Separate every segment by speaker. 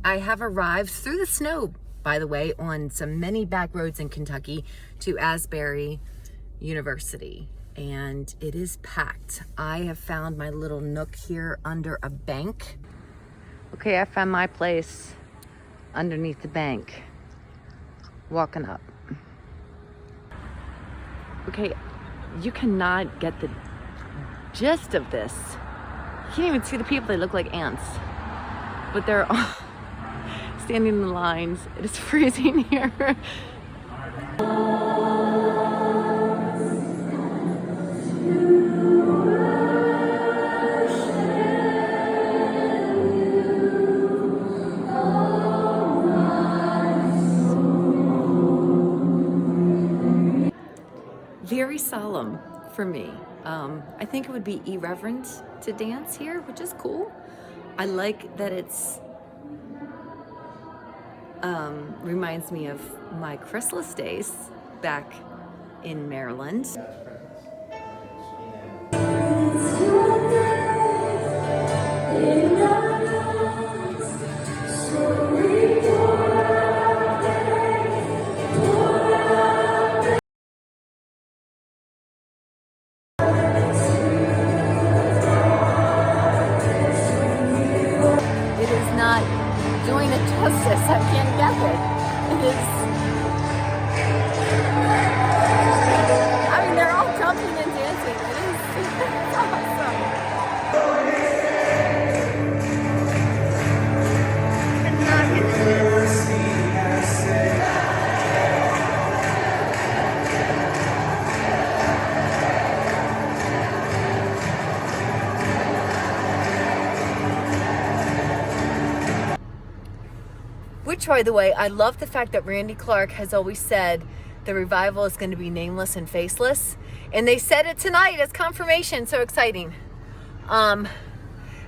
Speaker 1: I have arrived through the snow, by the way, on some many back roads in Kentucky to Asbury University, and it is packed. I have found my little nook here under a bank. Okay, I found my place underneath the bank, walking up. Okay, you cannot get the gist of this. You can't even see the people. They look like ants, but they're all standing in the lines. It is freezing here. Very solemn for me. I think it would be irreverent to dance here, which is cool. I like that it's reminds me of my chrysalis days back in Maryland. Doing it justice. I can't get it. It is. I mean, they're all jumping and dancing. It is awesome. Which, by the way, I love the fact that Randy Clark has always said the revival is going to be nameless and faceless. And they said it tonight as confirmation. So exciting. And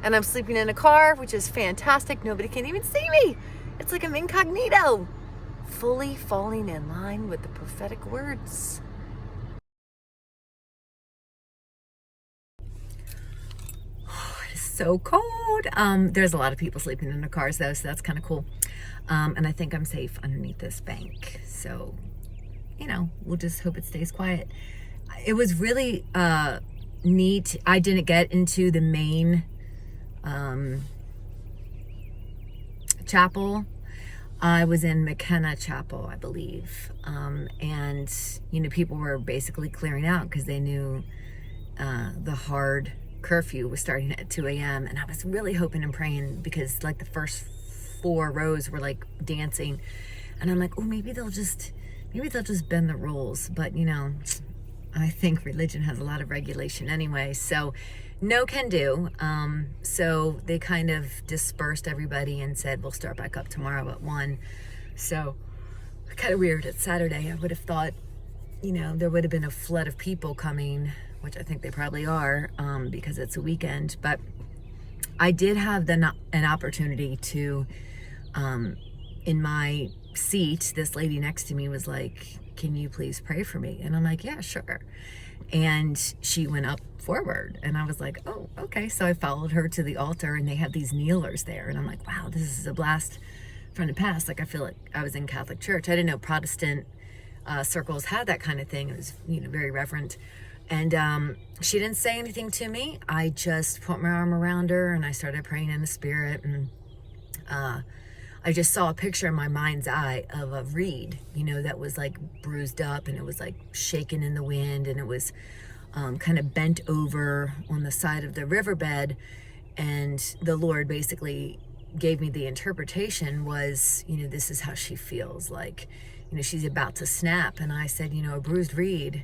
Speaker 1: I'm sleeping in a car, which is fantastic. Nobody can even see me. It's like I'm incognito. Fully falling in line with the prophetic words. It is so cold. There's a lot of people sleeping in their cars, though, so that's kind of cool. And I think I'm safe underneath this bank. So, you know, we'll just hope it stays quiet. It was really neat. I didn't get into the main chapel. I was in McKenna Chapel, I believe. And, you know, people were basically clearing out because they knew the hard curfew was starting at 2 a.m. And I was really hoping and praying because, like, the first 4 rows were like dancing, and I'm like, oh, maybe they'll just bend the rules. But you know, I think religion has a lot of regulation anyway, so no can do. So they kind of dispersed everybody and said we'll start back up tomorrow at 1. So kind of weird. It's Saturday. I would have thought, you know, there would have been a flood of people coming, which I think they probably are, because it's a weekend. But I did have an opportunity to, in my seat, this lady next to me was like, can you please pray for me? And I'm like, yeah, sure. And she went up forward and I was like, oh, okay. So I followed her to the altar and they had these kneelers there. And I'm like, wow, this is a blast from the past. Like, I feel like I was in Catholic church. I didn't know Protestant circles had that kind of thing. It was, you know, very reverent. And she didn't say anything to me. I just put my arm around her and I started praying in the spirit. And I just saw a picture in my mind's eye of a reed, you know, that was like bruised up and it was like shaking in the wind, and it was kind of bent over on the side of the riverbed. And the Lord basically gave me the interpretation was, you know, this is how she feels, like, you know, she's about to snap. And I said, you know, a bruised reed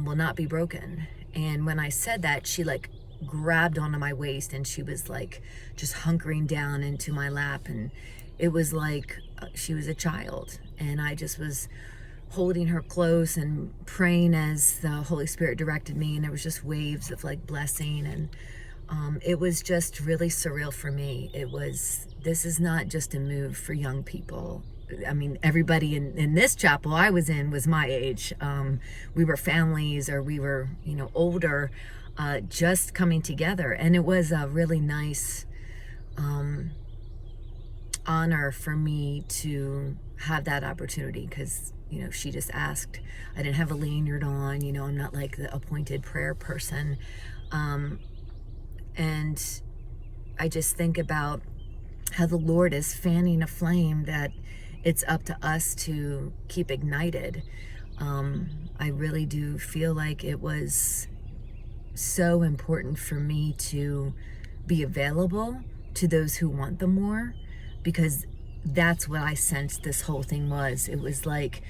Speaker 1: will not be broken. And when I said that, she like grabbed onto my waist and she was like just hunkering down into my lap, and it was like she was a child. And I just was holding her close and praying as the Holy Spirit directed me, and there was just waves of like blessing. And it was just really surreal for me. This is not just a move for young people. I mean, everybody in this chapel I was in was my age. We were families, or we were, you know, older, just coming together. And it was a really nice honor for me to have that opportunity, because, you know, she just asked. I didn't have a lanyard on, you know, I'm not like the appointed prayer person. And I just think about how the Lord is fanning a flame that it's up to us to keep ignited. I really do feel like it was so important for me to be available to those who want the more, because that's what I sensed this whole thing was. It was like,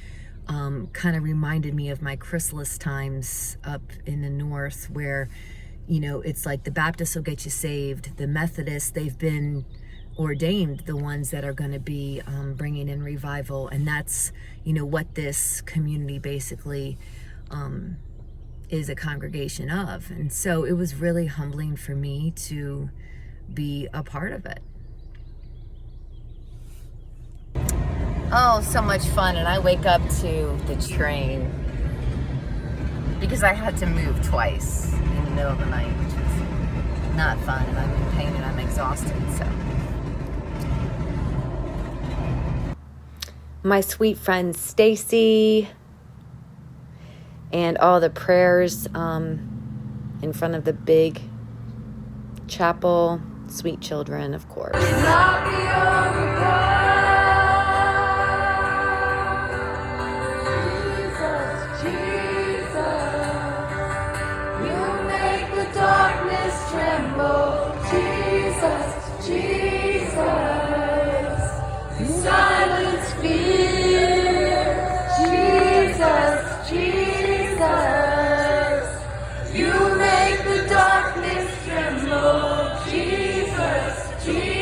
Speaker 1: kind of reminded me of my chrysalis times up in the north, where, you know, it's like the Baptists will get you saved. The Methodists, they've been ordained the ones that are going to be bringing in revival. And that's, you know, what this community basically is a congregation of. And so it was really humbling for me to be a part of it. Oh, so much fun. And I wake up to the train because I had to move twice in the middle of the night, which was not fun. And I'm in pain and I'm exhausted, so. My sweet friend Stacy and all the prayers in front of the big chapel. Sweet children, of course.
Speaker 2: You make the darkness tremble, Jesus, Jesus.